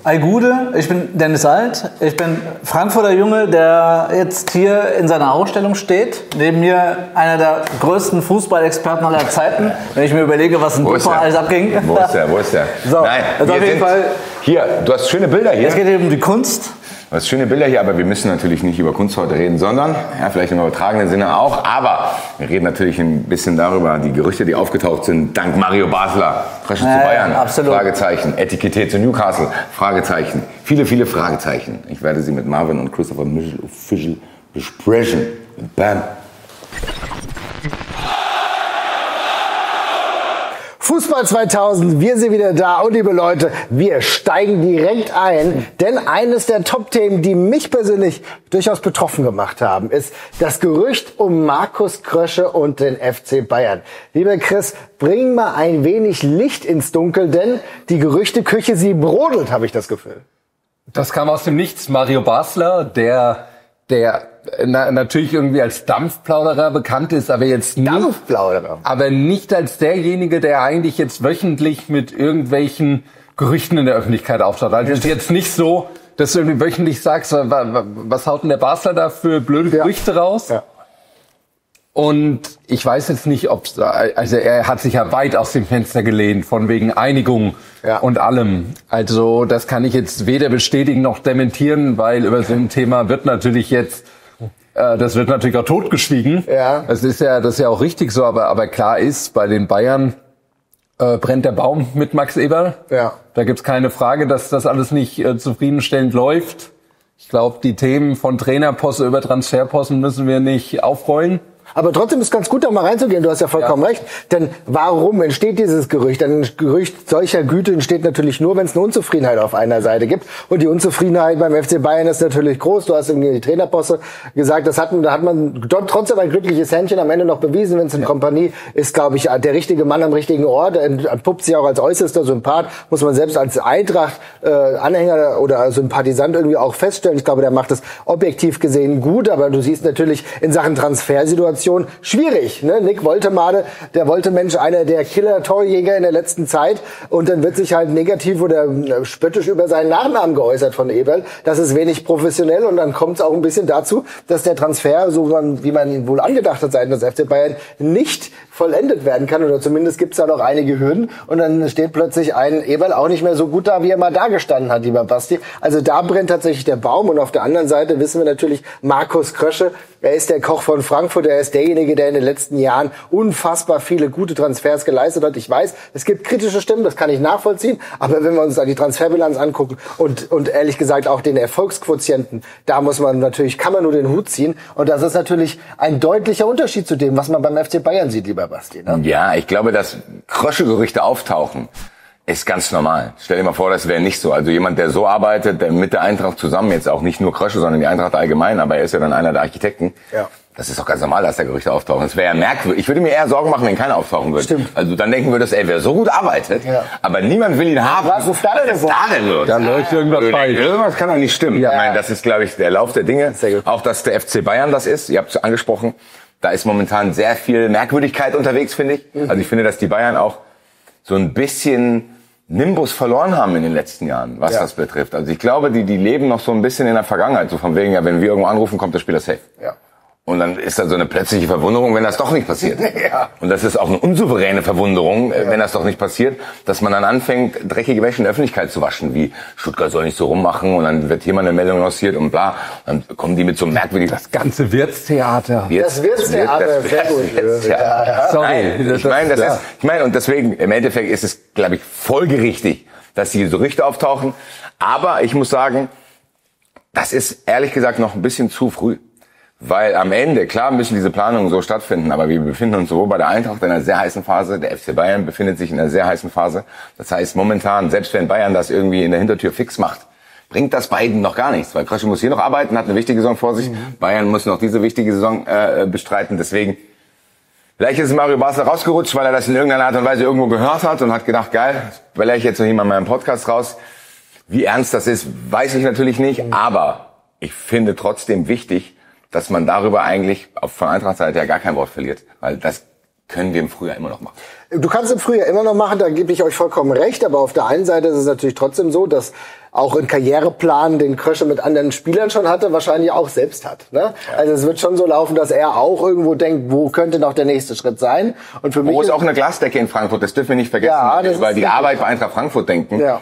All Gute, ich bin Dennis Alt, ich bin Frankfurter Junge, der jetzt hier in seiner Ausstellung steht. Neben mir einer der größten Fußballexperten aller Zeiten, wenn ich mir überlege, was in Europa alles abging. Wo ist der? So, Nein, also auf jeden Fall. Hier, du hast schöne Bilder hier. Es geht eben um die Kunst. Du hast schöne Bilder hier, aber wir müssen natürlich nicht über Kunst heute reden, sondern, ja, vielleicht im übertragenen Sinne auch, aber wir reden natürlich ein bisschen darüber, die Gerüchte, die aufgetaucht sind, dank Mario Basler, Frösche zu Bayern, absolut. Fragezeichen, Etikette zu Newcastle, Fragezeichen, viele, viele Fragezeichen. Ich werde sie mit Marvin und Christopher Michel official besprechen. Bam. Fußball 2000, wir sind wieder da und liebe Leute, wir steigen direkt ein, denn eines der Top-Themen, die mich persönlich durchaus betroffen gemacht haben, ist das Gerücht um Markus Krösche und den FC Bayern. Lieber Chris, bring mal ein wenig Licht ins Dunkel, denn die Gerüchteküche, sie brodelt, habe ich das Gefühl. Das kam aus dem Nichts. Mario Basler, der natürlich irgendwie als Dampfplauderer bekannt ist, aber jetzt nicht, aber nicht als derjenige, der eigentlich jetzt wöchentlich mit irgendwelchen Gerüchten in der Öffentlichkeit auftaucht. Also ist jetzt nicht so, dass du irgendwie wöchentlich sagst, was haut denn der Basler da für blöde Gerüchte raus? Ja. Und ich weiß jetzt nicht, also er hat sich ja weit aus dem Fenster gelehnt, von wegen Einigung und allem. Also das kann ich jetzt weder bestätigen noch dementieren, weil über so ein Thema wird natürlich jetzt, das wird natürlich auch totgeschwiegen. Ja. Das ist ja auch richtig so, aber klar ist, bei den Bayern brennt der Baum mit Max Eberl. Ja. Da gibt's keine Frage, dass das alles nicht zufriedenstellend läuft. Ich glaube, die Themen von Trainerposse über Transferposten müssen wir nicht aufrollen. Aber trotzdem ist es ganz gut, da mal reinzugehen. Du hast ja vollkommen recht. Denn warum entsteht dieses Gerücht? Ein Gerücht solcher Güte entsteht natürlich nur, wenn es eine Unzufriedenheit auf einer Seite gibt. Und die Unzufriedenheit beim FC Bayern ist natürlich groß. Du hast irgendwie die Trainerposse gesagt, da hat man trotzdem ein glückliches Händchen am Ende noch bewiesen. Wenn es in Kompanie ist, glaube ich, der richtige Mann am richtigen Ort. Er entpuppt sich auch als äußerster Sympath. Muss man selbst als Eintracht-Anhänger oder Sympathisant irgendwie auch feststellen. Ich glaube, der macht es objektiv gesehen gut. Aber du siehst natürlich in Sachen Transfersituation schwierig, ne? Nick Woltemade, der Woltemensch, einer der Killer-Torjäger in der letzten Zeit, und dann wird sich halt negativ oder spöttisch über seinen Nachnamen geäußert von Eberl. Das ist wenig professionell, und dann kommt es auch ein bisschen dazu, dass der Transfer, so wie man ihn wohl angedacht hat seitens des FC Bayern, nicht vollendet werden kann, oder zumindest gibt es da noch einige Hürden, und dann steht plötzlich ein Eberl auch nicht mehr so gut da, wie er mal da gestanden hat, lieber Basti. Also da brennt tatsächlich der Baum, und auf der anderen Seite wissen wir natürlich, Markus Krösche, er ist der Koch von Frankfurt, er ist derjenige, der in den letzten Jahren unfassbar viele gute Transfers geleistet hat. Ich weiß, es gibt kritische Stimmen, das kann ich nachvollziehen, aber wenn wir uns da die Transferbilanz angucken und ehrlich gesagt auch den Erfolgsquotienten, da kann man nur den Hut ziehen, und das ist natürlich ein deutlicher Unterschied zu dem, was man beim FC Bayern sieht, lieber Basti. Ne? Ja, ich glaube, dass Krösche-Gerüchte auftauchen, ist ganz normal. Stell dir mal vor, das wäre nicht so. Also jemand, der so arbeitet, der mit der Eintracht zusammen, jetzt auch nicht nur Krösche, sondern die Eintracht allgemein, aber er ist ja dann einer der Architekten. Ja. Das ist doch ganz normal, dass da Gerüchte auftauchen. Das wäre ja merkwürdig. Ich würde mir eher Sorgen machen, wenn keiner auftauchen würde. Stimmt. Also dann denken würdest, wer so gut arbeitet, aber niemand will ihn haben. Was ist da denn los? Da läuft irgendwas falsch. Irgendwas kann doch nicht stimmen. Ja. Ich meine, das ist, glaube ich, der Lauf der Dinge. Auch, dass der FC Bayern das ist. Ihr habt es angesprochen. Da ist momentan sehr viel Merkwürdigkeit unterwegs, finde ich. Also ich finde, dass die Bayern auch so ein bisschen Nimbus verloren haben in den letzten Jahren, was das betrifft. Also ich glaube, die leben noch so ein bisschen in der Vergangenheit. So von wegen, wenn wir irgendwo anrufen, kommt der Spieler safe. Ja. Und dann ist da so eine plötzliche Verwunderung, wenn das doch nicht passiert. Ja. Und das ist auch eine unsouveräne Verwunderung, wenn das doch nicht passiert, dass man dann anfängt, dreckige Wäsche in der Öffentlichkeit zu waschen, wie Stuttgart soll nicht so rummachen, und dann wird hier mal eine Meldung lanciert und bla. Und dann kommen die mit so merkwürdigen... Das ganze Wirtstheater. Das Wirtstheater, sehr gut. Ja. Sorry. Ich meine, und deswegen, im Endeffekt ist es, glaube ich, folgerichtig, dass die Gerüchte auftauchen. Aber ich muss sagen, das ist ehrlich gesagt noch ein bisschen zu früh. Weil am Ende, klar müssen diese Planungen so stattfinden, aber wir befinden uns sowohl bei der Eintracht in einer sehr heißen Phase, der FC Bayern befindet sich in einer sehr heißen Phase. Das heißt, momentan, selbst wenn Bayern das irgendwie in der Hintertür fix macht, bringt das beiden noch gar nichts. Weil Krösche muss hier noch arbeiten, hat eine wichtige Saison vor sich. Bayern muss noch diese wichtige Saison bestreiten. Deswegen, vielleicht ist Mario Basler rausgerutscht, weil er das in irgendeiner Art und Weise irgendwo gehört hat und hat gedacht, geil, vielleicht ich jetzt noch jemand in meinem Podcast raus. Wie ernst das ist, weiß ich natürlich nicht, aber ich finde trotzdem wichtig, dass man darüber eigentlich von Eintracht-Seite ja gar kein Wort verliert. Weil das können wir im Frühjahr immer noch machen. Du kannst im Frühjahr immer noch machen, da gebe ich euch vollkommen recht, aber auf der einen Seite ist es natürlich trotzdem so, dass auch ein Karriereplan, den Krösche mit anderen Spielern schon hatte, wahrscheinlich auch selbst hat. Ne? Ja. Also es wird schon so laufen, dass er auch irgendwo denkt, wo könnte noch der nächste Schritt sein. Und für mich ist auch eine Glasdecke in Frankfurt, das dürfen wir nicht vergessen, weil die Arbeit bei Eintracht Frankfurt denken. Ja.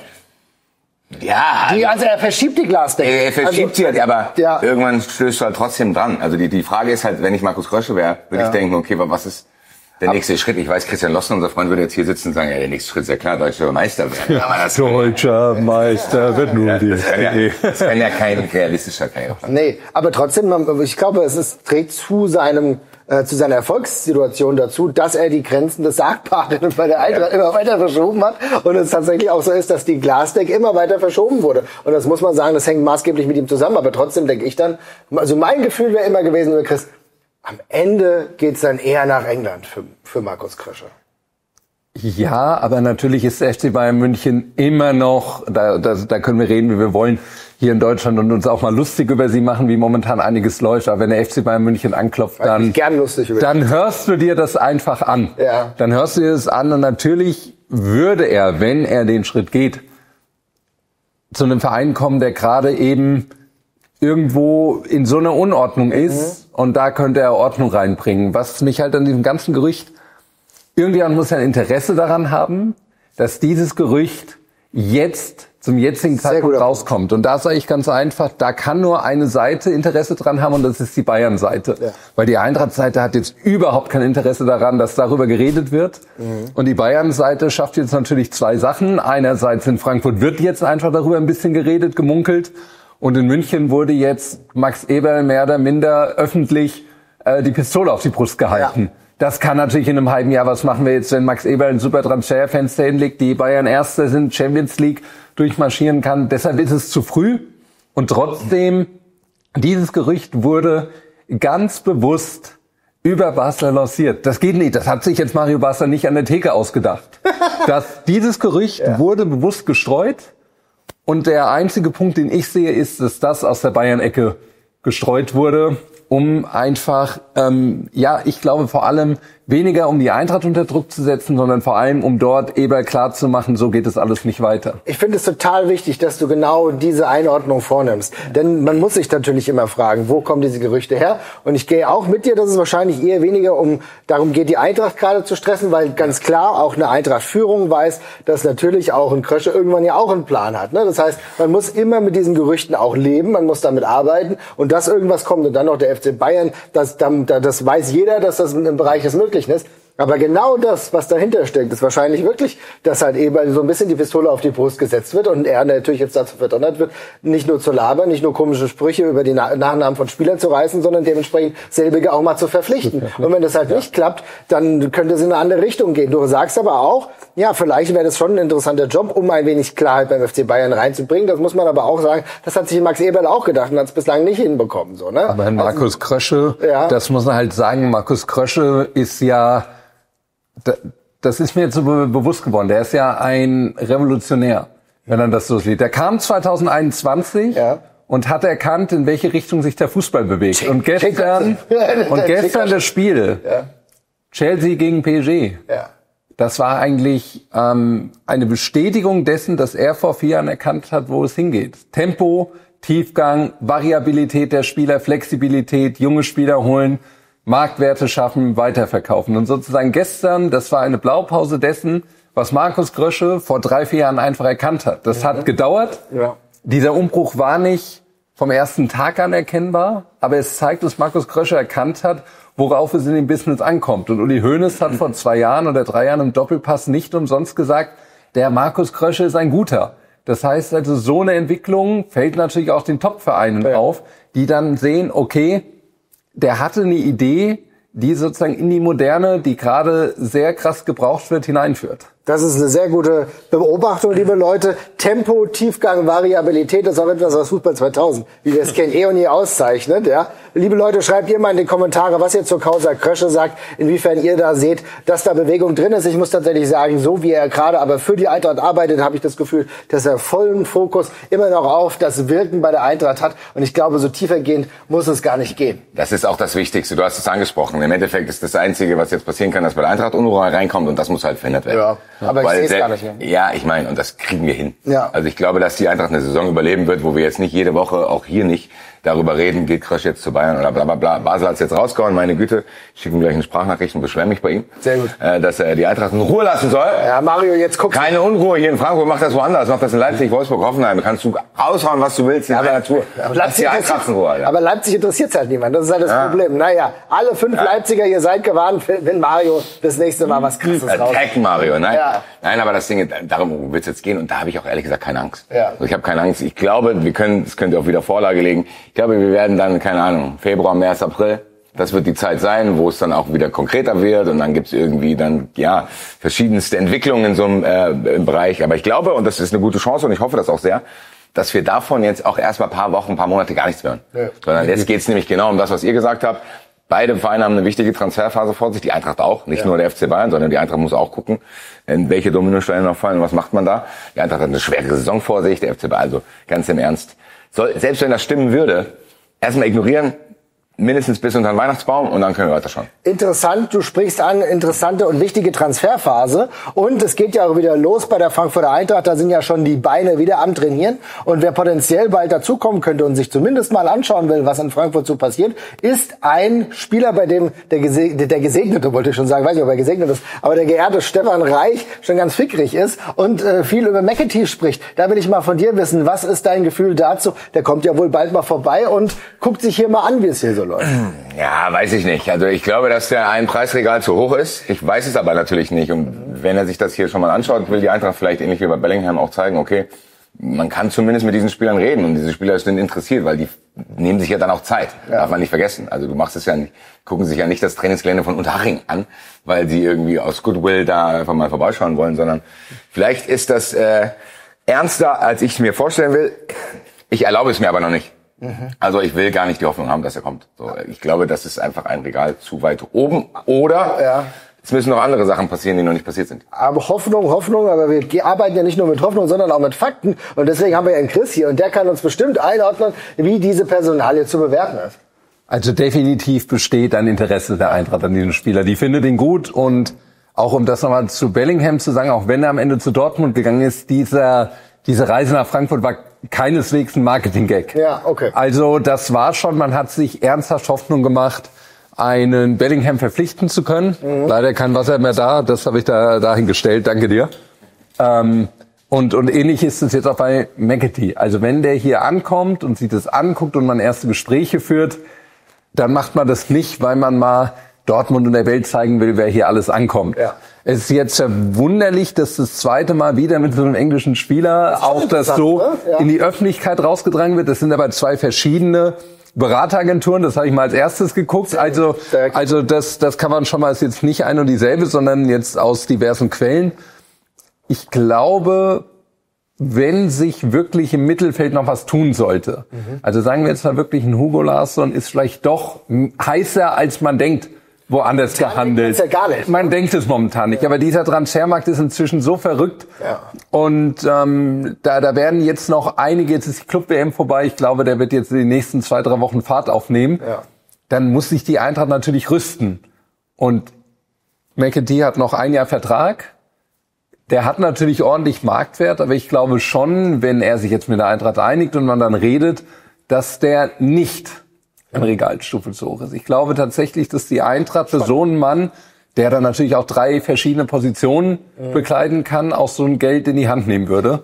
Ja, also er verschiebt die Glasdecke. Er verschiebt sie halt, aber irgendwann stößt du halt trotzdem dran. Also die Frage ist halt, wenn ich Markus Krösche wäre, würde ich denken, okay, was ist der nächste Schritt? Ich weiß, Christian Lossen, unser Freund, würde jetzt hier sitzen und sagen, ja, der nächste Schritt ist ja klar, deutscher Meister werden. Deutscher Meister wird nur das kann ja kein realistischer Karriereplan. Nee, aber trotzdem, ich glaube, trägt zu seiner Erfolgssituation dazu, dass er die Grenzen des Sagbaren bei der Eintracht immer weiter verschoben hat und es tatsächlich auch so ist, dass die Glasdecke immer weiter verschoben wurde. Und das muss man sagen, das hängt maßgeblich mit ihm zusammen, aber trotzdem denke ich dann, also mein Gefühl wäre immer gewesen, Chris, am Ende geht's dann eher nach England für Markus Krösche. Ja, aber natürlich ist der FC Bayern München immer noch, da können wir reden, wie wir wollen, hier in Deutschland und uns auch mal lustig über sie machen, wie momentan einiges läuft. Aber wenn der FC Bayern München anklopft, dann hörst du dir das einfach an. Ja. Dann hörst du dir das an und natürlich würde er, wenn er den Schritt geht, zu einem Verein kommen, der gerade eben irgendwo in so einer Unordnung ist und da könnte er Ordnung reinbringen. Was mich halt an diesem ganzen Gerücht, irgendjemand muss ja ein Interesse daran haben, dass dieses Gerücht jetzt zum jetzigen Zeitpunkt rauskommt. Und da sage ich ganz einfach, da kann nur eine Seite Interesse dran haben und das ist die Bayern-Seite. Ja. Weil die Eintracht-Seite hat jetzt überhaupt kein Interesse daran, dass darüber geredet wird. Und die Bayern-Seite schafft jetzt natürlich zwei Sachen. Einerseits in Frankfurt wird jetzt einfach darüber ein bisschen geredet, gemunkelt. Und in München wurde jetzt Max Eberl mehr oder minder öffentlich die Pistole auf die Brust gehalten. Ja. Das kann natürlich in einem halben Jahr, was machen wir jetzt, wenn Max Eberl ein super Transferfenster hinlegt, die Bayern Erster sind, Champions League durchmarschieren kann. Deshalb ist es zu früh. Und trotzdem, dieses Gerücht wurde ganz bewusst über Basler lanciert. Das geht nicht. Das hat sich jetzt Mario Basler nicht an der Theke ausgedacht. Dieses Gerücht wurde bewusst gestreut. Und der einzige Punkt, den ich sehe, ist, dass das aus der Bayern-Ecke gestreut wurde, um einfach, ich glaube vor allem weniger um die Eintracht unter Druck zu setzen, sondern vor allem um dort Eberl klar zu machen, so geht es alles nicht weiter. Ich finde es total wichtig, dass du genau diese Einordnung vornimmst. Denn man muss sich natürlich immer fragen, wo kommen diese Gerüchte her? Und ich gehe auch mit dir, dass es wahrscheinlich eher weniger darum geht, die Eintracht gerade zu stressen, weil ganz klar auch eine Eintracht-Führung weiß, dass natürlich auch ein Krösche irgendwann ja auch einen Plan hat. Ne? Das heißt, man muss immer mit diesen Gerüchten auch leben, man muss damit arbeiten und dass irgendwas kommt und dann noch der FC Bayern, das weiß jeder, dass das im Bereich des Möglichen ist. Aber genau das, was dahinter steckt, ist wahrscheinlich wirklich, dass halt eben so ein bisschen die Pistole auf die Brust gesetzt wird und er natürlich jetzt dazu verdonnert wird, nicht nur zu labern, nicht nur komische Sprüche über die Nachnamen von Spielern zu reißen, sondern dementsprechend selbige auch mal zu verpflichten. Und wenn das halt nicht klappt, dann könnte es in eine andere Richtung gehen. Du sagst aber auch, ja, vielleicht wäre das schon ein interessanter Job, um ein wenig Klarheit beim FC Bayern reinzubringen. Das muss man aber auch sagen, das hat sich Max Eberl auch gedacht und hat es bislang nicht hinbekommen. So, ne? Aber Markus Krösche, das muss man halt sagen, Markus Krösche ist ja, das ist mir jetzt so bewusst geworden, der ist ja ein Revolutionär, wenn man das so sieht. Der kam 2021 und hat erkannt, in welche Richtung sich der Fußball bewegt. Und gestern das Spiel, Chelsea gegen PSG, das war eigentlich eine Bestätigung dessen, dass er vor 4 Jahren erkannt hat, wo es hingeht. Tempo, Tiefgang, Variabilität der Spieler, Flexibilität, junge Spieler holen, Marktwerte schaffen, weiterverkaufen. Und sozusagen gestern, das war eine Blaupause dessen, was Markus Krösche vor 3-4 Jahren einfach erkannt hat. Das hat gedauert. Ja. Dieser Umbruch war nicht vom ersten Tag an erkennbar, aber es zeigt, dass Markus Krösche erkannt hat, worauf es in dem Business ankommt. Und Uli Hoeneß hat vor 2 Jahren oder 3 Jahren im Doppelpass nicht umsonst gesagt, der Markus Krösche ist ein guter. Das heißt also, so eine Entwicklung fällt natürlich auch den Top-Vereinen auf, die dann sehen, okay, der hatte eine Idee, die sozusagen in die Moderne, die gerade sehr krass gebraucht wird, hineinführt. Das ist eine sehr gute Beobachtung, liebe Leute. Tempo, Tiefgang, Variabilität, das ist auch etwas, was Fußball 2000, wie wir es kennen, eh und je auszeichnet. Ja? Liebe Leute, schreibt ihr mal in die Kommentare, was ihr zur Causa Krösche sagt, inwiefern ihr da seht, dass da Bewegung drin ist. Ich muss tatsächlich sagen, so wie er gerade aber für die Eintracht arbeitet, habe ich das Gefühl, dass er vollen Fokus immer noch auf das Wirken bei der Eintracht hat. Und ich glaube, so tiefergehend muss es gar nicht gehen. Das ist auch das Wichtigste. Du hast es angesprochen. Im Endeffekt ist das Einzige, was jetzt passieren kann, dass bei der Eintracht Unruhe reinkommt und das muss halt verhindert werden. Ja, aber ich sehe es gar nicht. Ne? Ja, ich meine, und das kriegen wir hin. Ja. Also ich glaube, dass die Eintracht eine Saison überleben wird, wo wir jetzt nicht jede Woche, auch hier nicht, darüber reden, geht Krösche jetzt zu Bayern oder bla bla bla. Basel hat's jetzt rausgehauen, meine Güte. Ich schicke ihm gleich eine Sprachnachricht und beschwere mich bei ihm. Sehr gut. Dass er die Eintracht in Ruhe lassen soll. Ja, Mario, jetzt guck. Keine Unruhe hier in Frankfurt, mach das woanders. Mach das in Leipzig, Wolfsburg, Hoffenheim. Kannst du aushauen, was du willst in der Natur. Aber Leipzig interessiert halt niemand. Das ist halt das Problem. Naja, alle 5 Leipziger, ihr seid gewarnt, wenn Mario das nächste Mal was Krasses raus. Mario, nein. Ja. Nein, aber das Ding, darum wird's jetzt gehen. Und da habe ich auch ehrlich gesagt keine Angst. Ja. Also ich habe keine Angst. Ich glaube, das könnt ihr auch wieder Vorlage legen. Ich glaube, wir werden dann, keine Ahnung, Februar, März, April. Das wird die Zeit sein, wo es dann auch wieder konkreter wird. Und dann gibt's irgendwie dann, ja, verschiedenste Entwicklungen in so einem Bereich. Aber ich glaube, und das ist eine gute Chance und ich hoffe das auch sehr, dass wir davon jetzt auch erstmal ein paar Wochen, ein paar Monate gar nichts hören. Ja. Sondern jetzt geht's nämlich genau um das, was ihr gesagt habt. Beide Vereine haben eine wichtige Transferphase vor sich, die Eintracht auch, nicht nur der FC Bayern, sondern die Eintracht muss auch gucken, in welche Dominosteine noch fallen und was macht man da. Die Eintracht hat eine schwere Saison vor sich, der FC Bayern, also ganz im Ernst. Selbst wenn das stimmen würde, erstmal ignorieren, mindestens bis unter den Weihnachtsbaum und dann können wir weiter schauen. Interessant, du sprichst an, interessante und wichtige Transferphase. Und es geht ja auch wieder los bei der Frankfurter Eintracht. Da sind ja schon die Beine wieder am Trainieren. Und wer potenziell bald dazukommen könnte und sich zumindest mal anschauen will, was in Frankfurt so passiert, ist ein Spieler, bei dem der Gesegnete, wollte ich schon sagen, weiß nicht, ob er gesegnet ist, aber der geehrte Stefan Reich schon ganz fickrig ist und viel über McAtee spricht. Da will ich mal von dir wissen, was ist dein Gefühl dazu? Der kommt ja wohl bald mal vorbei und guckt sich hier mal an, wie es hier so läuft. Ja, weiß ich nicht. Also ich glaube, dass der ein Preisregal zu hoch ist. Ich weiß es aber natürlich nicht. Und wenn er sich das hier schon mal anschaut, will die Eintracht vielleicht ähnlich wie bei Bellingham auch zeigen, okay, man kann zumindest mit diesen Spielern reden und diese Spieler sind interessiert, weil die nehmen sich ja dann auch Zeit. Ja. Darf man nicht vergessen. Also du machst es ja nicht, gucken sich ja nicht das Trainingsgelände von Unterhaching an, weil sie irgendwie aus Goodwill da einfach mal vorbeischauen wollen, sondern vielleicht ist das ernster, als ich es mir vorstellen will. Ich erlaube es mir aber noch nicht. Also ich will gar nicht die Hoffnung haben, dass er kommt. So, ich glaube, das ist einfach ein Regal zu weit oben. Oder es müssen noch andere Sachen passieren, die noch nicht passiert sind. Aber Hoffnung, aber wir arbeiten ja nicht nur mit Hoffnung, sondern auch mit Fakten. Und deswegen haben wir ja einen Chris hier und der kann uns bestimmt einordnen, wie diese Personalie zu bewerten ist. Also definitiv besteht ein Interesse der Eintracht an diesem Spieler. Die findet ihn gut und auch um das nochmal zu Bellingham zu sagen, auch wenn er am Ende zu Dortmund gegangen ist, diese Reise nach Frankfurt war keineswegs ein Marketing-Gag. Ja, okay. Also das war schon, man hat sich ernsthaft Hoffnung gemacht, einen Bellingham verpflichten zu können. Leider kein Wasser mehr da, das habe ich dahingestellt, danke dir. Und ähnlich ist es jetzt auch bei McAtee. Also wenn der hier ankommt und sich das anguckt und man erste Gespräche führt, dann macht man das nicht, weil man mal Dortmund und der Welt zeigen will, wer hier alles ankommt. Ja. Es ist jetzt verwunderlich, dass das zweite Mal wieder mit so einem englischen Spieler auch das so in die Öffentlichkeit rausgetragen wird. Das sind aber 2 verschiedene Berateragenturen. Das habe ich mal als erstes geguckt. Also das kann man schon mal, ist jetzt nicht ein und dieselbe, sondern jetzt aus diversen Quellen. Ich glaube, wenn sich wirklich im Mittelfeld noch was tun sollte, also sagen wir jetzt mal wirklich, ein Hugo Larsson ist vielleicht doch heißer, als man denkt, woanders gehandelt. Ja gar nicht. Man denkt es momentan nicht. Aber dieser Transfermarkt ist inzwischen so verrückt. Ja. Und da werden jetzt noch einige, jetzt ist die Club-WM vorbei, ich glaube, der wird jetzt die nächsten 2-3 Wochen Fahrt aufnehmen. Ja. Dann muss sich die Eintracht natürlich rüsten. Und McAtee hat noch 1 Jahr Vertrag. Der hat natürlich ordentlich Marktwert, aber ich glaube schon, wenn er sich jetzt mit der Eintracht einigt und man dann redet, dass der nicht eine Regalstufe zu hoch ist. Ich glaube tatsächlich, dass die Eintracht für so einen Mann, der dann natürlich auch 3 verschiedene Positionen bekleiden kann, auch so ein Geld in die Hand nehmen würde.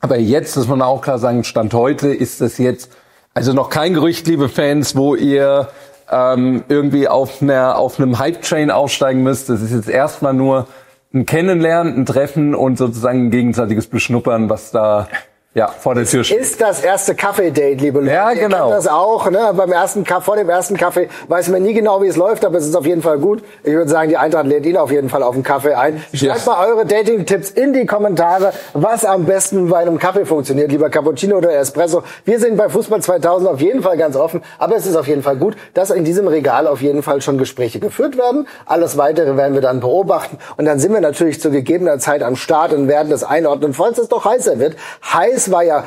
Aber jetzt, muss man auch klar sagen, Stand heute ist das jetzt, also noch kein Gerücht, liebe Fans, wo ihr irgendwie auf einem Hype-Train aussteigen müsst. Das ist jetzt erstmal nur ein Kennenlernen, ein Treffen und sozusagen ein gegenseitiges Beschnuppern, was da Ja, vor der Tür steht. Ist das erste Kaffee-Date, liebe Leute. Ja, Ihr genau. kennt das auch, ne? Vor dem ersten Kaffee weiß man nie genau, wie es läuft, aber es ist auf jeden Fall gut. Ich würde sagen, die Eintracht lädt ihn auf jeden Fall auf einen Kaffee ein. Schreibt mal eure Dating-Tipps in die Kommentare, was am besten bei einem Kaffee funktioniert, lieber Cappuccino oder Espresso. Wir sind bei Fußball 2000 auf jeden Fall ganz offen, aber es ist auf jeden Fall gut, dass in diesem Regal auf jeden Fall schon Gespräche geführt werden. Alles Weitere werden wir dann beobachten und dann sind wir natürlich zu gegebener Zeit am Start und werden das einordnen, falls es doch heißer wird. Heiß war ja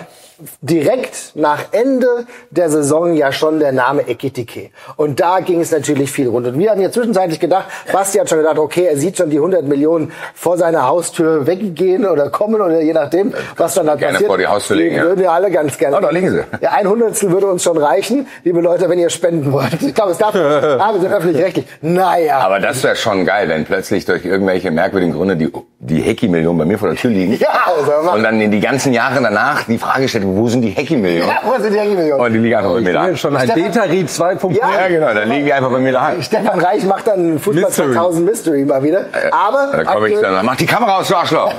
direkt nach Ende der Saison ja schon der Name Ekitike. Und da ging es natürlich viel rund. Und wir haben ja zwischenzeitlich gedacht, Basti hat schon gedacht, okay, er sieht schon die 100 Millionen vor seiner Haustür weggehen oder kommen oder je nachdem, was dann passiert. Gerne vor die Haustür legen, würden wir alle ganz gerne. Oh, da liegen sie. Ja, 1/100 würde uns schon reichen, liebe Leute, wenn ihr spenden wollt. Ich glaube, es darf, wir sind öffentlich-rechtlich. Naja. Aber das wäre schon geil, wenn plötzlich durch irgendwelche merkwürdigen Gründe die Hecki-Millionen bei mir vor der Tür liegen. Ja, also und dann in die ganzen Jahre danach die Frage stellt, wo sind die Hecki-Millionen? Ja, wo sind die Hecki-Millionen? Und die liegen einfach bei mir da. Schon ein Beta-Read 2.0. Ja, genau, dann liegen die einfach bei mir daheim. Stefan Reich macht dann Fußball 2000 Mystery mal wieder. Aber Da komme ich dann, mach die Kamera aus, du Arschloch.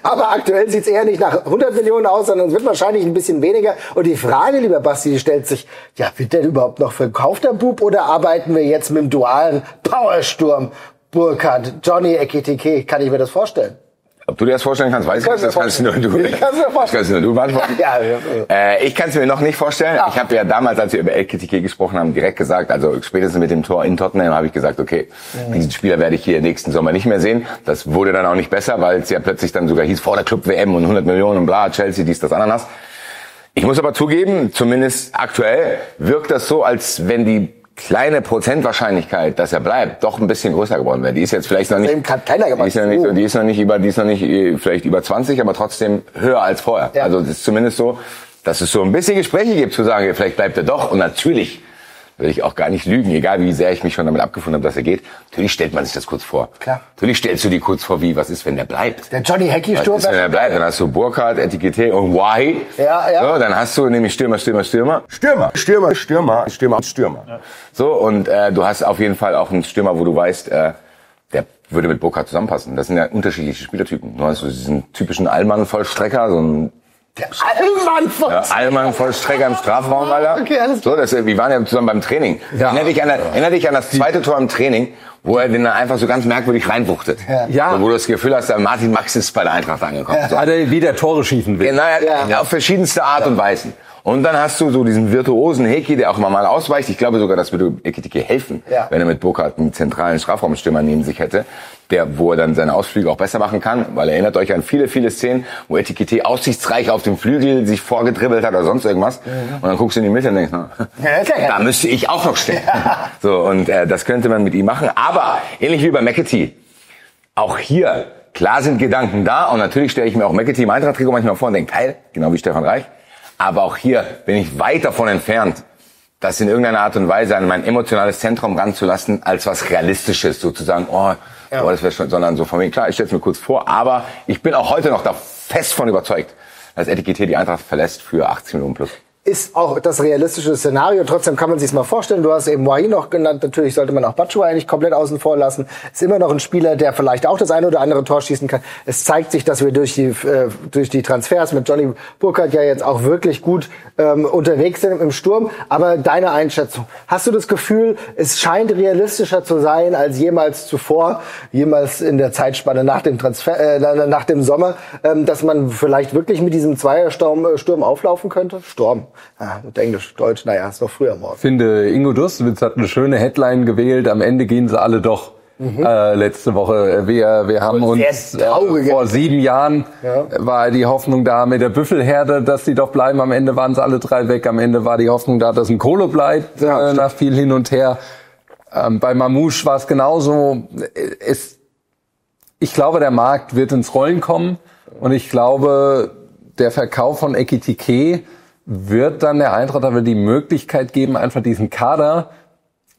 Aber aktuell sieht es eher nicht nach 100 Millionen aus, sondern es wird wahrscheinlich ein bisschen weniger. Und die Frage, lieber Basti, die stellt sich, ja, wird der überhaupt noch verkauft, der Bub, oder arbeiten wir jetzt mit dem dualen Powersturm? Burkhardt, Johnny Ekitike, kann ich mir das vorstellen? Ob du dir das vorstellen kannst, weiß ich nicht. Das kannst nur du. Ich kann's mir vorstellen. Das kannst nur du beantworten. Ja. Ich kann es mir noch nicht vorstellen. Ja. Ich habe ja damals, als wir über Ekitike gesprochen haben, direkt gesagt, also spätestens mit dem Tor in Tottenham habe ich gesagt, okay, diesen Spieler werde ich hier nächsten Sommer nicht mehr sehen. Das wurde dann auch nicht besser, weil es ja plötzlich dann sogar hieß, vor der Club-WM und 100 Millionen und bla, Chelsea, dies, das, Ananas. Ich muss aber zugeben, zumindest aktuell wirkt das so, als wenn die kleine Prozentwahrscheinlichkeit, dass er bleibt, doch ein bisschen größer geworden wäre. Die ist jetzt vielleicht noch nicht, die ist noch nicht vielleicht über 20, aber trotzdem höher als vorher. Ja. Also es ist zumindest so, dass es so ein bisschen Gespräche gibt, zu sagen, vielleicht bleibt er doch. Und natürlich will ich auch gar nicht lügen, egal wie sehr ich mich schon damit abgefunden habe, dass er geht. Natürlich stellt man sich das kurz vor. Klar. Natürlich stellst du dir kurz vor, was ist, wenn der bleibt? Der Johnny Hecki-Sturm. Was ist, wenn er bleibt? Dann hast du Burkhardt, Etikette und Wahi. Ja. So, dann hast du nämlich Stürmer. Ja. So, und du hast auf jeden Fall auch einen Stürmer, wo du weißt, der würde mit Burkhardt zusammenpassen. Das sind ja unterschiedliche Spielertypen. Du hast so diesen typischen Allmann-Vollstrecker, so ein Allmann-Vollstrecker im Strafraum, Alter. Okay, alles so, wir waren ja zusammen beim Training. Ja. Erinner dich an das zweite Tor im Training, wo er den dann einfach so ganz merkwürdig reinwuchtet. Ja. So, wo du das Gefühl hast, der Martin Max ist bei der Eintracht angekommen. So. Hat er wieder Tore schießen will. Genau, auf verschiedenste Art und Weisen. Und dann hast du so diesen virtuosen Hecki, der auch mal ausweicht. Ich glaube sogar, das würde Ekitike helfen, wenn er mit Burkhardt einen zentralen Strafraumstürmer neben sich hätte, wo er dann seine Ausflüge auch besser machen kann. Weil erinnert euch an viele, viele Szenen, wo Ekitike aussichtsreich auf dem Flügel sich vorgedribbelt hat oder sonst irgendwas. Und dann guckst du in die Mitte und denkst, da müsste ich auch noch stehen. So, und das könnte man mit ihm machen. Aber ähnlich wie bei McAtee, auch hier, klar sind Gedanken da. Und natürlich stelle ich mir auch McAtee im Eintracht-Trikot manchmal vor und denke, geil, genau wie Stefan Reich. Aber auch hier bin ich weit davon entfernt, das in irgendeiner Art und Weise an mein emotionales Zentrum ranzulassen, als was Realistisches, sozusagen, das wäre schon, sondern so von mir, klar, ich stelle es mir kurz vor, aber ich bin auch heute noch da fest von überzeugt, dass Ekitike die Eintracht verlässt für 80 Millionen plus. Ist auch das realistische Szenario. Trotzdem kann man sich's mal vorstellen. Du hast eben Wahi noch genannt. Natürlich sollte man auch Batshuayi nicht komplett außen vor lassen. Ist immer noch ein Spieler, der vielleicht auch das eine oder andere Tor schießen kann. Es zeigt sich, dass wir durch die Transfers mit Johnny Burkhardt ja jetzt auch wirklich gut unterwegs sind im Sturm. Aber deine Einschätzung. Hast du das Gefühl, es scheint realistischer zu sein als jemals zuvor, jemals in der Zeitspanne nach dem nach dem Sommer, dass man vielleicht wirklich mit diesem Zweiersturm auflaufen könnte? Sturm. Mit Englisch, Deutsch, naja, ist noch früher morgen. Ich finde, Ingo Dustwitz hat eine schöne Headline gewählt. Am Ende gehen sie alle doch. Letzte Woche. Wir haben uns vor 7 Jahren war die Hoffnung da mit der Büffelherde, dass sie doch bleiben. Am Ende waren sie alle 3 weg. Am Ende war die Hoffnung da, dass ein Kohle bleibt, nach viel hin und her. Bei Mamouche war es genauso. Ich glaube, der Markt wird ins Rollen kommen. Und ich glaube, der Verkauf von Ekitike wird dann der Eintracht aber die Möglichkeit geben, einfach diesen Kader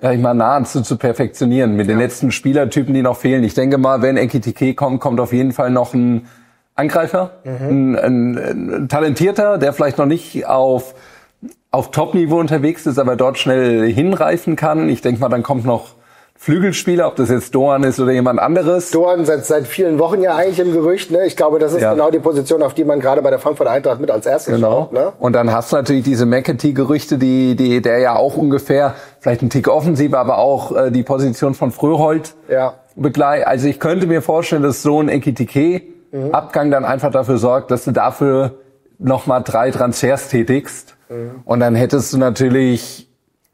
nahezu zu perfektionieren mit den letzten Spielertypen, die noch fehlen. Ich denke mal, wenn Ekitike kommt auf jeden Fall noch ein Angreifer, ein Talentierter, der vielleicht noch nicht auf Top-Niveau unterwegs ist, aber dort schnell hinreifen kann. Ich denke mal, dann kommt noch Flügelspieler, ob das jetzt Doan ist oder jemand anderes. Doan seit vielen Wochen ja eigentlich im Gerücht. Ne? Ich glaube, das ist genau die Position, auf die man gerade bei der Frankfurter Eintracht mit als erstes schaut. Ne? Und dann hast du natürlich diese McAtee-Gerüchte, der ja auch ungefähr, vielleicht ein Tick offensiver, aber auch die Position von Fröholt begleitet. Also ich könnte mir vorstellen, dass so ein Ekitike-Abgang dann einfach dafür sorgt, dass du dafür nochmal 3 Transfers tätigst. Und dann hättest du natürlich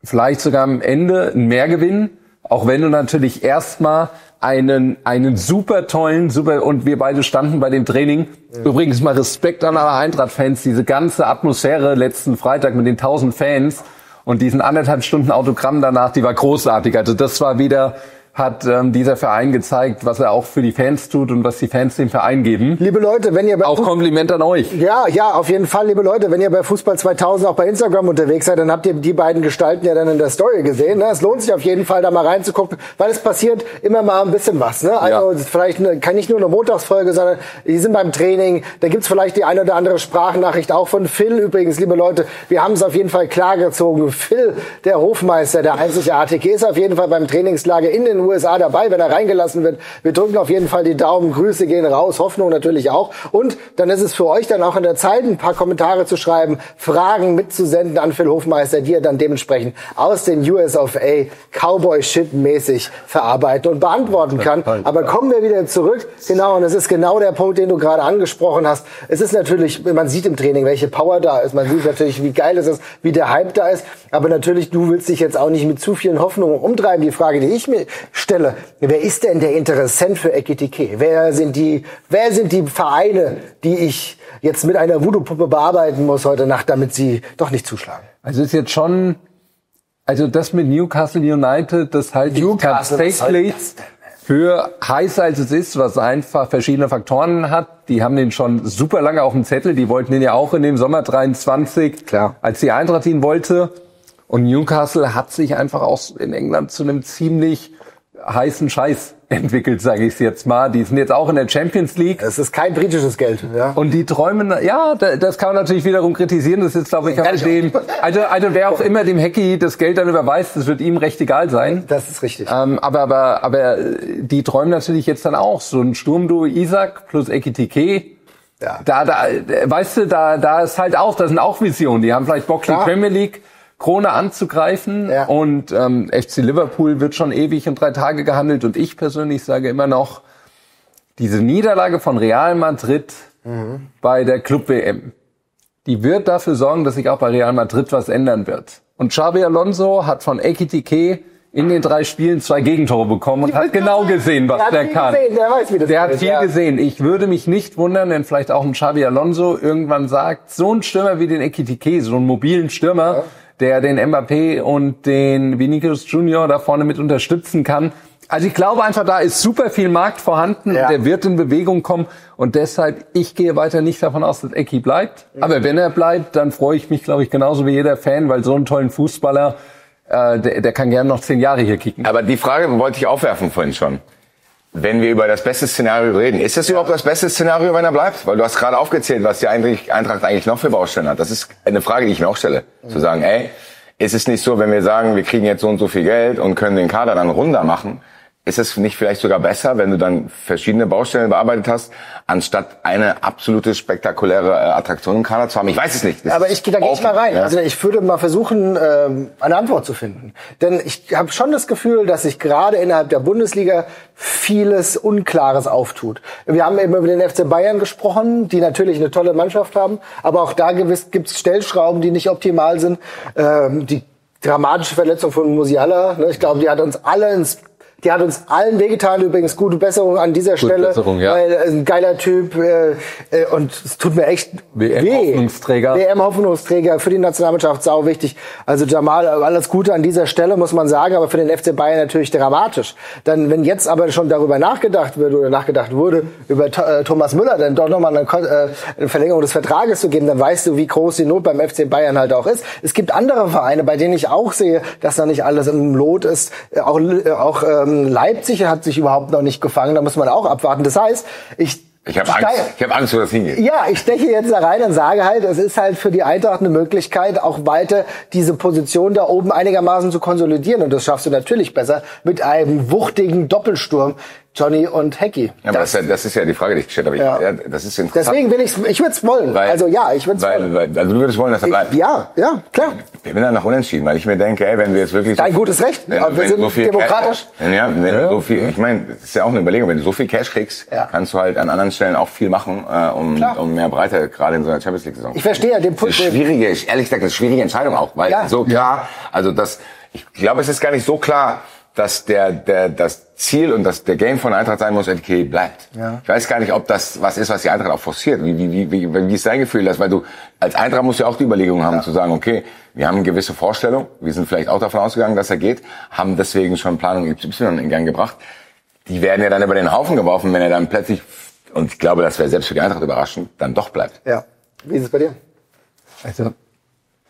vielleicht sogar am Ende einen Mehrgewinn. Auch wenn du natürlich erstmal einen super tollen, und wir beide standen bei dem Training. Übrigens mal Respekt an alle Eintracht-Fans, diese ganze Atmosphäre letzten Freitag mit den 1000 Fans und diesen 1,5 Stunden Autogramm danach, die war großartig. Also das war wieder, hat dieser Verein gezeigt, was er auch für die Fans tut und was die Fans dem Verein geben. Liebe Leute, wenn ihr auch Kompliment an euch. Ja, auf jeden Fall, liebe Leute, wenn ihr bei Fußball 2000 auch bei Instagram unterwegs seid, dann habt ihr die beiden Gestalten ja dann in der Story gesehen. Ne? Es lohnt sich auf jeden Fall, da mal reinzugucken, weil es passiert immer mal ein bisschen was. Ne? Also vielleicht kann nicht nur eine Montagsfolge, sondern die sind beim Training. Da gibt's vielleicht die eine oder andere Sprachnachricht auch von Phil. Übrigens, liebe Leute, wir haben es auf jeden Fall klargezogen. Phil, der Hofmeister, der einzigartige, ist auf jeden Fall beim Trainingslager in den USA dabei, wenn er reingelassen wird. Wir drücken auf jeden Fall die Daumen, Grüße gehen raus, Hoffnung natürlich auch. Und dann ist es für euch dann auch an der Zeit, ein paar Kommentare zu schreiben, Fragen mitzusenden an Phil Hofmeister, die er dann dementsprechend aus den US of A Cowboy-Shit-mäßig verarbeiten und beantworten kann. Aber kommen wir wieder zurück. Genau, und es ist genau der Punkt, den du gerade angesprochen hast. Es ist natürlich, man sieht im Training, welche Power da ist. Man sieht natürlich, wie geil es ist, wie der Hype da ist. Aber natürlich, du willst dich jetzt auch nicht mit zu vielen Hoffnungen umtreiben. Die Frage, die ich mir stelle, wer ist denn der Interessent für Ekitike? Wer sind die Vereine, die ich jetzt mit einer Voodoo-Puppe bearbeiten muss heute Nacht, damit sie doch nicht zuschlagen? Also ist jetzt schon, also das mit Newcastle United, das halte ich tatsächlich für heißer als es ist, was einfach verschiedene Faktoren hat. Die haben den schon super lange auf dem Zettel. Die wollten den ja auch in dem Sommer 23, als die Eintracht ihn wollte. Und Newcastle hat sich einfach auch in England zu einem ziemlich heißen Scheiß entwickelt, sage ich es jetzt mal. Die sind jetzt auch in der Champions League. Es ist kein britisches Geld. Ja. Und die träumen, das kann man natürlich wiederum kritisieren. Das ist jetzt, glaube ich, also wer auch immer dem Hacky das Geld dann überweist, das wird ihm recht egal sein. Das ist richtig. Aber die träumen natürlich jetzt dann auch. So ein Sturmduo Isak plus Ekitike. Ja. Weißt du, da ist halt auch, das sind auch Visionen. Die haben vielleicht Bock, die Premier League Krone anzugreifen und FC Liverpool wird schon ewig und 3 Tage gehandelt und ich persönlich sage immer noch, diese Niederlage von Real Madrid bei der Club-WM, die wird dafür sorgen, dass sich auch bei Real Madrid was ändern wird. Und Xabi Alonso hat von Ekitike in den 3 Spielen 2 Gegentore bekommen und hat genau gesehen, was der kann. Der hat viel gesehen. Ich würde mich nicht wundern, wenn vielleicht auch ein Xabi Alonso irgendwann sagt, so ein Stürmer wie den Ekitike, so einen mobilen Stürmer, der den Mbappé und den Vinicius Junior da vorne mit unterstützen kann. Also ich glaube einfach, da ist super viel Markt vorhanden und der wird in Bewegung kommen. Und deshalb, ich gehe weiter nicht davon aus, dass Eki bleibt. Aber wenn er bleibt, dann freue ich mich, glaube ich, genauso wie jeder Fan, weil so einen tollen Fußballer, der kann gerne noch 10 Jahre hier kicken. Aber die Frage wollte ich aufwerfen vorhin schon. Wenn wir über das beste Szenario reden, ist das überhaupt das beste Szenario, wenn er bleibt? Weil du hast gerade aufgezählt, was die Eintracht eigentlich noch für Baustellen hat. Das ist eine Frage, die ich mir auch stelle. Zu sagen, ist es nicht so, wenn wir sagen, wir kriegen jetzt so und so viel Geld und können den Kader dann runder machen, ist es nicht vielleicht sogar besser, wenn du dann verschiedene Baustellen bearbeitet hast, anstatt eine absolute spektakuläre Attraktion im Kader zu haben? Ich weiß es nicht. Aber da gehe ich mal rein. Ja. Also ich würde mal versuchen, eine Antwort zu finden. Denn ich habe schon das Gefühl, dass sich gerade innerhalb der Bundesliga vieles Unklares auftut. Wir haben eben über den FC Bayern gesprochen, die natürlich eine tolle Mannschaft haben, aber auch da gibt es Stellschrauben, die nicht optimal sind. Die dramatische Verletzung von Musiala, ich glaube, die hat uns allen wehgetan, übrigens gute Besserung an dieser Stelle, weil ein geiler Typ und es tut mir echt WM-Hoffnungsträger. WM-Hoffnungsträger für die Nationalmannschaft, sau wichtig. Also Jamal, alles Gute an dieser Stelle, muss man sagen, aber für den FC Bayern natürlich dramatisch. Dann, wenn jetzt aber schon darüber nachgedacht wurde, über Thomas Müller dann doch nochmal eine Verlängerung des Vertrages zu geben, dann weißt du, wie groß die Not beim FC Bayern halt auch ist. Es gibt andere Vereine, bei denen ich auch sehe, dass da nicht alles im Lot ist, auch Leipzig hat sich überhaupt noch nicht gefangen, da muss man auch abwarten. Das heißt, Ich habe Angst, wo das hingeht. Ja, ich steche jetzt da rein und sage halt, es ist halt für die Eintracht eine Möglichkeit, auch weiter diese Position da oben einigermaßen zu konsolidieren. Und das schaffst du natürlich besser mit einem wuchtigen Doppelsturm. Johnny und Hecki. Ja, aber das ist ja die Frage, die ich gestellt habe. Ja. Das ist interessant. Deswegen ich würde es wollen. Also du würdest wollen, dass er bleibt. Ja, klar. Ich bin dann noch unentschieden, weil ich mir denke, ey, wenn wir jetzt wirklich... Dein gutes Recht, wir sind so demokratisch. So viel, ich meine, das ist ja auch eine Überlegung, wenn du so viel Cash kriegst, kannst du halt an anderen Stellen auch viel machen, um mehr Breite, gerade in so einer Champions League-Saison. Ich verstehe ja den Punkt. Ehrlich gesagt, das ist eine schwierige Entscheidung auch, weil so klar, ich glaube, es ist gar nicht so klar, dass das Ziel und der Game von Eintracht sein muss, Etikett bleibt. Ja. Ich weiß gar nicht, ob das was ist, was die Eintracht auch forciert. Wie ist dein Gefühl, weil du als Eintracht musst ja auch die Überlegung haben, zu sagen, okay, wir haben eine gewisse Vorstellung, wir sind vielleicht auch davon ausgegangen, dass er geht, haben deswegen schon Planung Y in Gang gebracht. Die werden ja dann über den Haufen geworfen, wenn er dann plötzlich, und ich glaube, das wäre selbst für die Eintracht überraschend, dann doch bleibt. Ja. Wie ist es bei dir? Also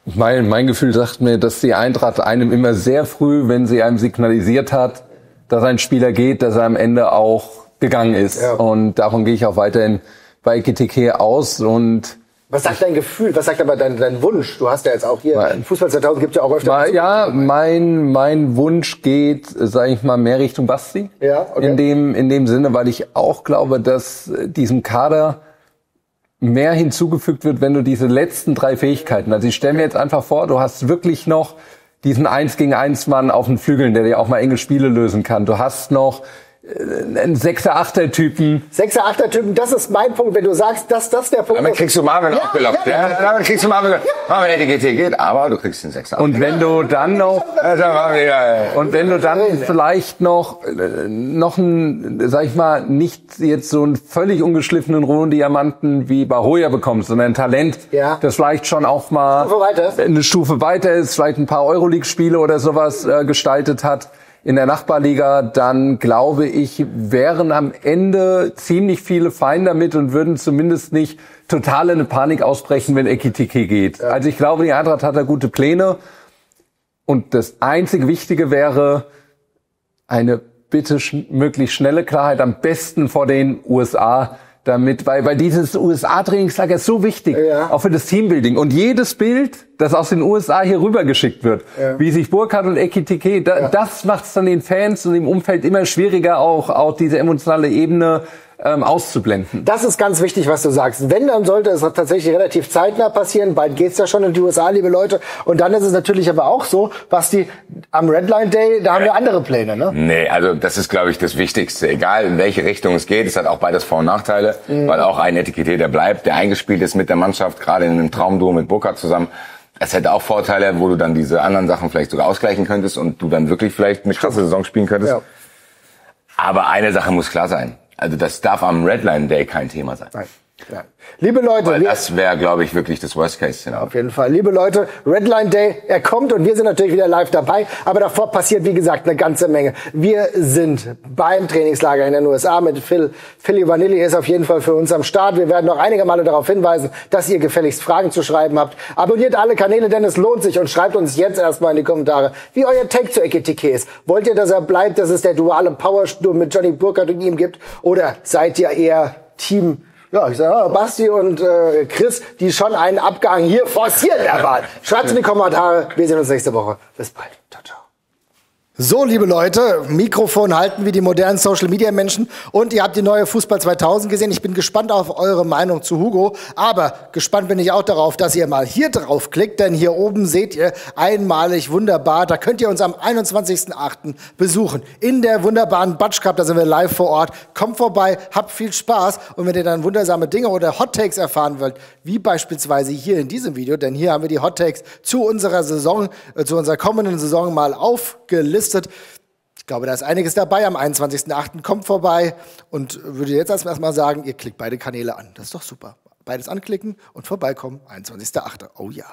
mein Gefühl sagt mir, dass die Eintracht einem immer sehr früh, wenn sie einem signalisiert hat, dass ein Spieler geht, dass er am Ende auch gegangen ist. Ja. Und davon gehe ich auch weiterhin bei Ekitike aus. Und was sagt dein Gefühl? Was sagt aber dein Wunsch? Du hast ja jetzt auch hier, Fußball 2000 gibt es ja auch öfter. Ja, mein Wunsch geht, sage ich mal, mehr Richtung Basti. Ja, okay. In dem Sinne, weil ich auch glaube, dass diesem Kader mehr hinzugefügt wird, wenn du diese letzten 3 Fähigkeiten, also ich stelle mir jetzt einfach vor, du hast wirklich noch diesen 1-gegen-1-Mann auf den Flügeln, der dir auch mal enge Spiele lösen kann. Du hast noch einen 6er-8er-Typen. 6er-8er-Typen, das ist mein Punkt, wenn du sagst, dass das der Punkt ist. Damit kriegst du Marvin auch gelockt. Damit kriegst du Marvin Etikett geht, aber du kriegst den 6er. Und wenn du dann noch, vielleicht noch einen, sag ich mal, nicht jetzt so einen völlig ungeschliffenen rohen Diamanten wie Bahoja bekommst, sondern ein Talent, das vielleicht schon auch mal eine Stufe weiter ist, vielleicht ein paar Euroleague-Spiele oder sowas gestaltet hat in der Nachbarliga, dann glaube ich, wären am Ende ziemlich viele fein damit und würden zumindest nicht total in eine Panik ausbrechen, wenn Ekitike geht. Ja. Also ich glaube, die Eintracht hat da gute Pläne. Und das einzig Wichtige wäre eine bitte möglichst schnelle Klarheit, am besten vor den USA, damit, weil dieses USA-Trainingslager ist so wichtig, auch für das Teambuilding. Und jedes Bild, das aus den USA hier rübergeschickt wird, wie sich Burkhardt und Ekitike, das macht es dann den Fans und im Umfeld immer schwieriger, auch diese emotionale Ebene auszublenden. Das ist ganz wichtig, was du sagst. Wenn, dann sollte es tatsächlich relativ zeitnah passieren. Bald geht's ja schon in die USA, liebe Leute. Und dann ist es natürlich aber auch so, Basti, am Redline Day, da haben wir andere Pläne, ne? Nee, also das ist, glaube ich, das Wichtigste. Egal, in welche Richtung es geht, es hat auch beides Vor- und Nachteile, weil auch ein Etikett, der bleibt, der eingespielt ist mit der Mannschaft, gerade in einem Traumduo mit Burkhardt zusammen. Es hätte auch Vorteile, wo du dann diese anderen Sachen vielleicht sogar ausgleichen könntest und du dann wirklich vielleicht eine krasse Saison spielen könntest. Ja. Aber eine Sache muss klar sein. Also das darf am Redline Day kein Thema sein. Nein. Ja. Liebe Leute, weil das wäre, glaube ich, wirklich das Worst-Case-Szenario. Auf jeden Fall. Liebe Leute, Redline Day, er kommt und wir sind natürlich wieder live dabei. Aber davor passiert, wie gesagt, eine ganze Menge. Wir sind beim Trainingslager in den USA mit Philly Vanilli ist auf jeden Fall für uns am Start. Wir werden noch einige Male darauf hinweisen, dass ihr gefälligst Fragen zu schreiben habt. Abonniert alle Kanäle, denn es lohnt sich und schreibt uns jetzt erstmal in die Kommentare, wie euer Take zu Ekitike ist. Wollt ihr, dass er bleibt, dass es der duale Powersturm mit Johnny Burkhardt und ihm gibt? Oder seid ihr eher Team... Ja, ich sage, Basti und Chris, die schon einen Abgang hier forcieren erwarten. Schreibt's in die Kommentare. Wir sehen uns nächste Woche. Bis bald. Ciao, ciao. So, liebe Leute, Mikrofon halten wie die modernen Social-Media-Menschen und ihr habt die neue Fußball 2000 gesehen. Ich bin gespannt auf eure Meinung zu Hugo, aber gespannt bin ich auch darauf, dass ihr mal hier drauf klickt, denn hier oben seht ihr einmalig wunderbar, da könnt ihr uns am 21.08. besuchen in der wunderbaren Batsch Cup, da sind wir live vor Ort. Kommt vorbei, habt viel Spaß und wenn ihr dann wundersame Dinge oder Hot Takes erfahren wollt, wie beispielsweise hier in diesem Video, denn hier haben wir die Hot Takes zu unserer Saison, zu unserer kommenden Saison mal aufgelistet. Ich glaube, da ist einiges dabei. Am 21.08. kommt vorbei und würde jetzt erstmal sagen, ihr klickt beide Kanäle an. Das ist doch super. Beides anklicken und vorbeikommen. 21.08. Oh ja.